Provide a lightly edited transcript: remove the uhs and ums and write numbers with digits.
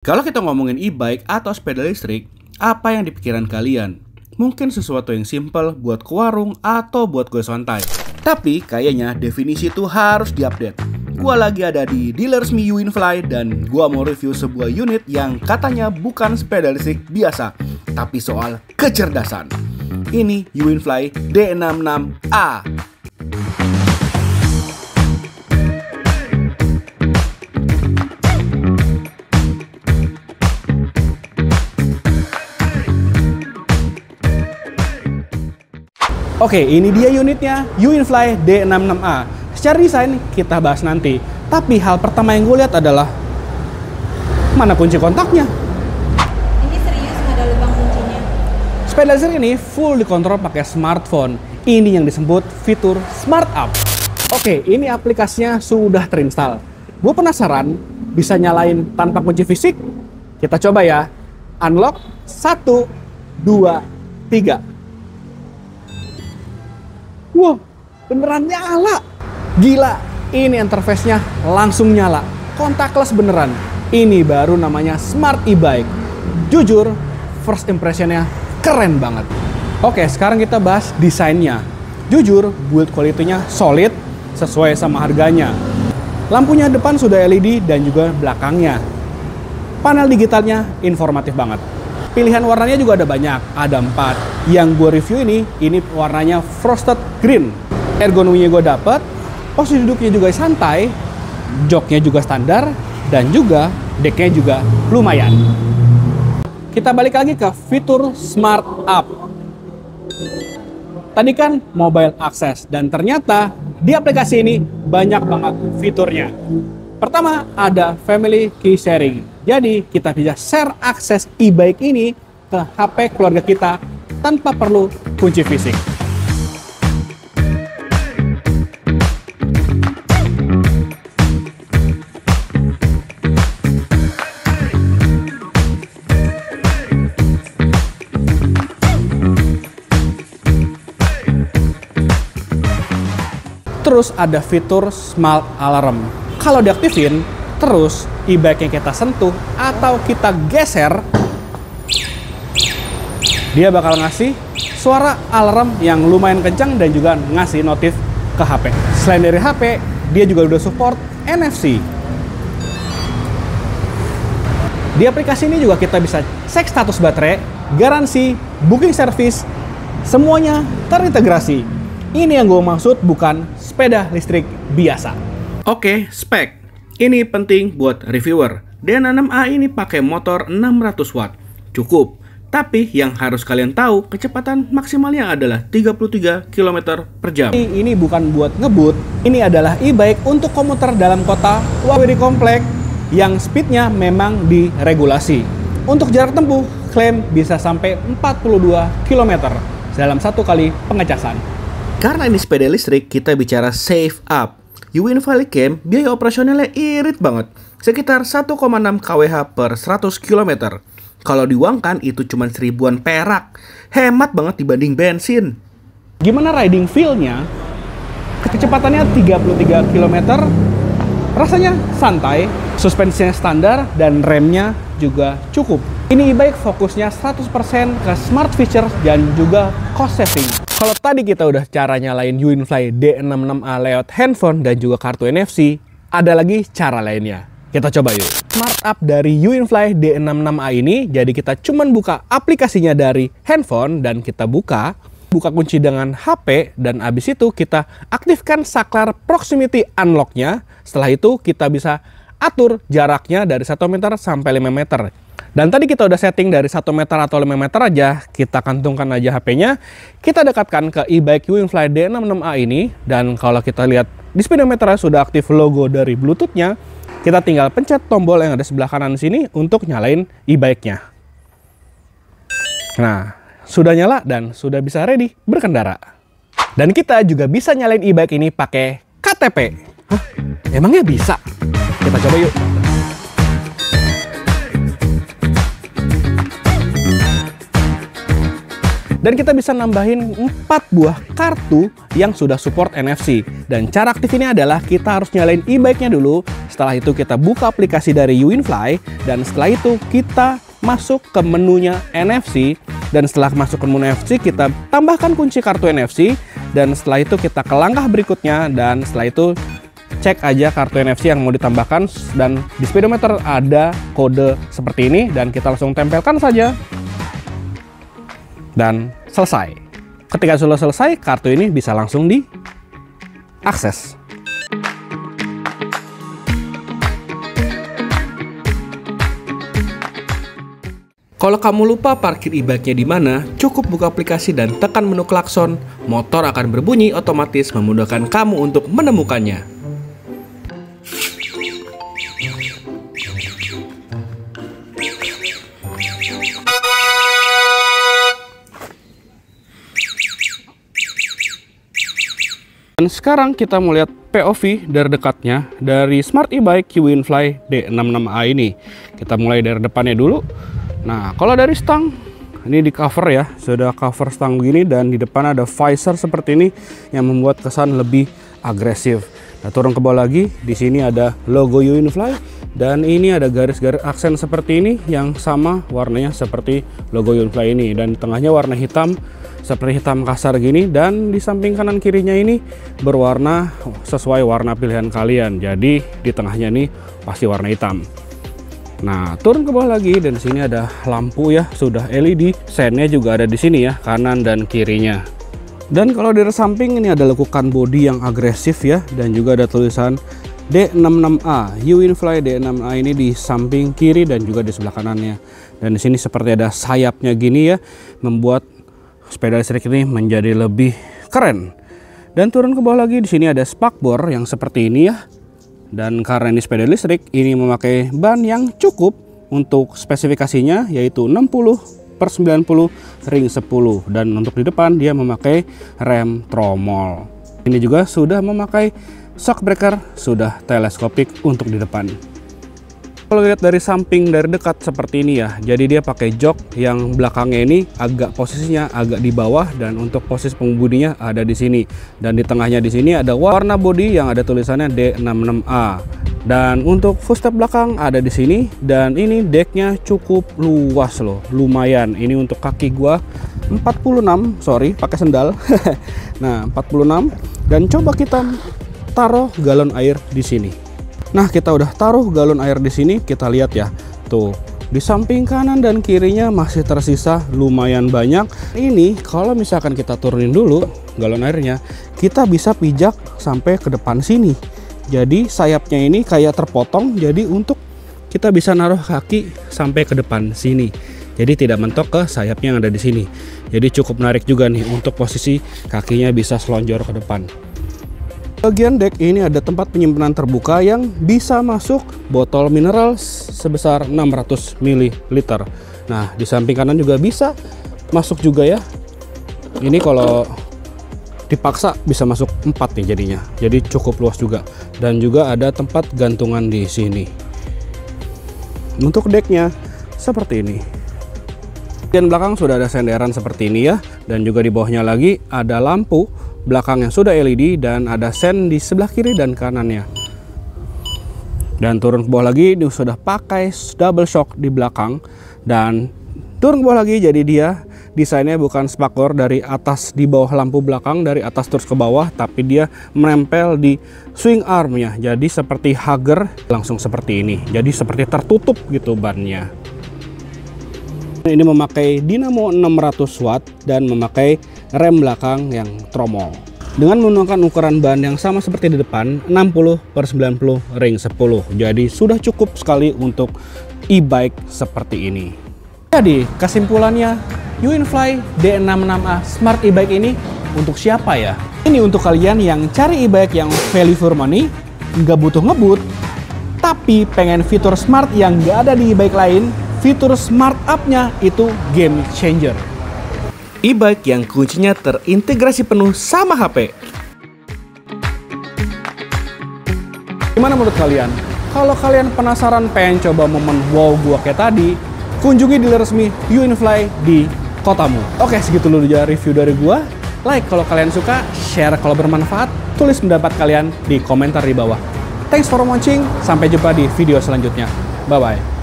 Kalau kita ngomongin e-bike atau sepeda listrik, apa yang di pikiran kalian? Mungkin sesuatu yang simple buat ke warung atau buat gue santai. Tapi kayaknya definisi itu harus diupdate. Gua lagi ada di dealer resmi UWinFly dan gua mau review sebuah unit yang katanya bukan sepeda listrik biasa, tapi soal kecerdasan. Ini UWinFly D66A. Oke, ini dia unitnya, UWinFly D66A. Secara desain kita bahas nanti. Tapi hal pertama yang gue lihat adalah mana kunci kontaknya? Ini serius nggak ada lubang kuncinya. Sepeda listrik ini full dikontrol pakai smartphone. Ini yang disebut fitur Smart Up. Oke, ini aplikasinya sudah terinstall. Gue penasaran bisa nyalain tanpa kunci fisik? Kita coba ya. Unlock 1, 2, 3. Wow, beneran nyala. Gila, ini interface-nya langsung nyala. Contactless beneran. Ini baru namanya Smart e-bike. Jujur, first impression-nya keren banget. Oke, sekarang kita bahas desainnya. Jujur, build quality-nya solid, sesuai sama harganya. Lampunya depan sudah LED dan juga belakangnya. Panel digitalnya informatif banget. Pilihan warnanya juga ada banyak, ada 4. Yang gue review ini warnanya frosted green. Ergonominya gue dapet, posisi duduknya juga santai, joknya juga standar, dan juga decknya juga lumayan. Kita balik lagi ke fitur Smart Up. Tadi kan mobile access, dan ternyata di aplikasi ini banyak banget fiturnya. Pertama, ada family key sharing. Jadi, kita bisa share akses e-bike ini ke HP keluarga kita tanpa perlu kunci fisik. Terus ada fitur Smart Alarm. Kalau diaktifin, terus e-bike yang kita sentuh atau kita geser, dia bakal ngasih suara alarm yang lumayan kencang dan juga ngasih notif ke HP. Selain dari HP, dia juga udah support NFC. Di aplikasi ini juga kita bisa cek status baterai, garansi, booking service, semuanya terintegrasi. Ini yang gue maksud bukan sepeda listrik biasa. Oke, spek. Ini penting buat reviewer. D66A ini pakai motor 600 watt. Cukup. Tapi yang harus kalian tahu, kecepatan maksimalnya adalah 33 km per jam. Ini bukan buat ngebut. Ini adalah e-bike untuk komuter dalam kota Wawiri Komplek yang speednya memang diregulasi. Untuk jarak tempuh, klaim bisa sampai 42 km dalam satu kali pengecasan. Karena ini sepeda listrik, kita bicara save up. UWinFly Camp biaya operasionalnya irit banget, sekitar 1,6 kWh per 100 km. Kalau diuangkan itu cuma 1000-an perak, hemat banget dibanding bensin. Gimana riding feel-nya? Kecepatannya 33 km, rasanya santai, suspensinya standar, dan remnya juga cukup. Ini e-bike fokusnya 100% ke smart feature dan juga cost saving. Kalau tadi kita udah cara nyalain UWinFly D66A lewat handphone dan juga kartu NFC, ada lagi cara lainnya. Kita coba yuk. Smart Up dari UWinFly D66A ini, jadi kita cuman buka aplikasinya dari handphone dan kita buka kunci dengan HP, dan abis itu kita aktifkan saklar proximity unlock-nya. Setelah itu kita bisa atur jaraknya dari 1 meter sampai 5 meter. Dan tadi kita udah setting dari 1 meter atau 5 meter aja, kita kantungkan aja HP-nya, kita dekatkan ke e-bike UWinFly D66A ini, dan kalau kita lihat di speedometernya sudah aktif logo dari Bluetooth-nya, kita tinggal pencet tombol yang ada sebelah kanan sini untuk nyalain e-bike-nya. Nah, sudah nyala dan sudah bisa ready berkendara. Dan kita juga bisa nyalain e-bike ini pakai KTP. Hah? Emangnya bisa? Kita coba yuk. Dan kita bisa nambahin 4 buah kartu yang sudah support NFC. Dan cara aktif ini adalah kita harus nyalain e-bike-nya dulu. Setelah itu kita buka aplikasi dari UWinFly. Dan setelah itu kita masuk ke menunya NFC. Dan setelah masuk ke menu NFC, kita tambahkan kunci kartu NFC. Dan setelah itu kita ke langkah berikutnya. Dan setelah itu cek aja kartu NFC yang mau ditambahkan. Dan di speedometer ada kode seperti ini. Dan kita langsung tempelkan saja. Dan selesai. Ketika sudah selesai, kartu ini bisa langsung diakses. Kalau kamu lupa parkir e-bike-nya di mana, cukup buka aplikasi dan tekan menu klakson, motor akan berbunyi otomatis memudahkan kamu untuk menemukannya. Dan sekarang kita mau lihat POV dari dekatnya dari Smart e-bike UWinFly D66A ini. Kita mulai dari depannya dulu. Nah, kalau dari stang, ini di cover ya, sudah cover stang begini dan di depan ada visor seperti ini yang membuat kesan lebih agresif. Nah, turun ke bawah lagi, di sini ada logo UWinFly dan ini ada garis-garis aksen seperti ini yang sama warnanya seperti logo UWinFly ini, dan di tengahnya warna hitam seperti hitam kasar gini, dan di samping kanan kirinya ini berwarna sesuai warna pilihan kalian. Jadi di tengahnya ini pasti warna hitam. Nah, turun ke bawah lagi dan di sini ada lampu ya, sudah LED. Sennya juga ada di sini ya, kanan dan kirinya. Dan kalau dari samping ini ada lekukan bodi yang agresif ya, dan juga ada tulisan D66A. UWinFly D66A ini di samping kiri dan juga di sebelah kanannya. Dan di sini seperti ada sayapnya gini ya, membuat sepeda listrik ini menjadi lebih keren. Dan turun ke bawah lagi, di sini ada spakbor yang seperti ini ya. Dan karena ini sepeda listrik, ini memakai ban yang cukup untuk spesifikasinya, yaitu 60/90 ring 10. Dan untuk di depan dia memakai rem tromol. Ini juga sudah memakai shock breaker, sudah teleskopik untuk di depan. Kalau lihat dari samping dari dekat seperti ini ya, jadi dia pakai jok yang belakangnya ini agak posisinya agak di bawah, dan untuk posisi pengemudinya ada di sini, dan di tengahnya di sini ada warna bodi yang ada tulisannya D66A. Dan untuk footstep belakang ada di sini, dan ini decknya cukup luas loh, lumayan. Ini untuk kaki gua 46, sorry pakai sendal. Nah 46, dan coba kita taruh galon air di sini. Nah, kita udah taruh galon air di sini, kita lihat ya. Tuh, di samping kanan dan kirinya masih tersisa lumayan banyak. Ini kalau misalkan kita turunin dulu galon airnya, kita bisa pijak sampai ke depan sini. Jadi sayapnya ini kayak terpotong, jadi untuk kita bisa naruh kaki sampai ke depan sini. Jadi tidak mentok ke sayapnya yang ada di sini. Jadi cukup menarik juga nih untuk posisi kakinya bisa selonjor ke depan. Bagian deck ini ada tempat penyimpanan terbuka yang bisa masuk botol mineral sebesar 600 ml. Nah, di samping kanan juga bisa masuk juga ya. Ini kalau dipaksa bisa masuk 4 nih jadinya. Jadi cukup luas juga. Dan juga ada tempat gantungan di sini. Untuk decknya seperti ini. Bagian belakang sudah ada senderan seperti ini ya. Dan juga di bawahnya lagi ada lampu belakang yang sudah LED, dan ada sen di sebelah kiri dan kanannya. Dan turun ke bawah lagi, dia sudah pakai double shock di belakang. Dan turun ke bawah lagi, jadi dia desainnya bukan spakbor dari atas di bawah lampu belakang, dari atas terus ke bawah, tapi dia menempel di swing armnya. Jadi seperti hugger, langsung seperti ini. Jadi seperti tertutup gitu bannya. Ini memakai dinamo 600 watt dan memakai rem belakang yang tromol. Dengan menggunakan ukuran ban yang sama seperti di depan, 60/90 ring 10. Jadi sudah cukup sekali untuk e-bike seperti ini. Jadi kesimpulannya, UWinFly D66A Smart e-bike ini untuk siapa ya? Ini untuk kalian yang cari e-bike yang value for money, nggak butuh ngebut, tapi pengen fitur smart yang nggak ada di e-bike lain. Fitur smart up-nya itu game changer. E-bike yang kuncinya terintegrasi penuh sama HP. Gimana menurut kalian? Kalau kalian penasaran pengen coba momen wow gua kayak tadi, kunjungi dealer resmi UWinFly di kotamu. Oke, segitu dulu aja review dari gua. Like kalau kalian suka, share kalau bermanfaat, tulis pendapat kalian di komentar di bawah. Thanks for watching, sampai jumpa di video selanjutnya. Bye-bye.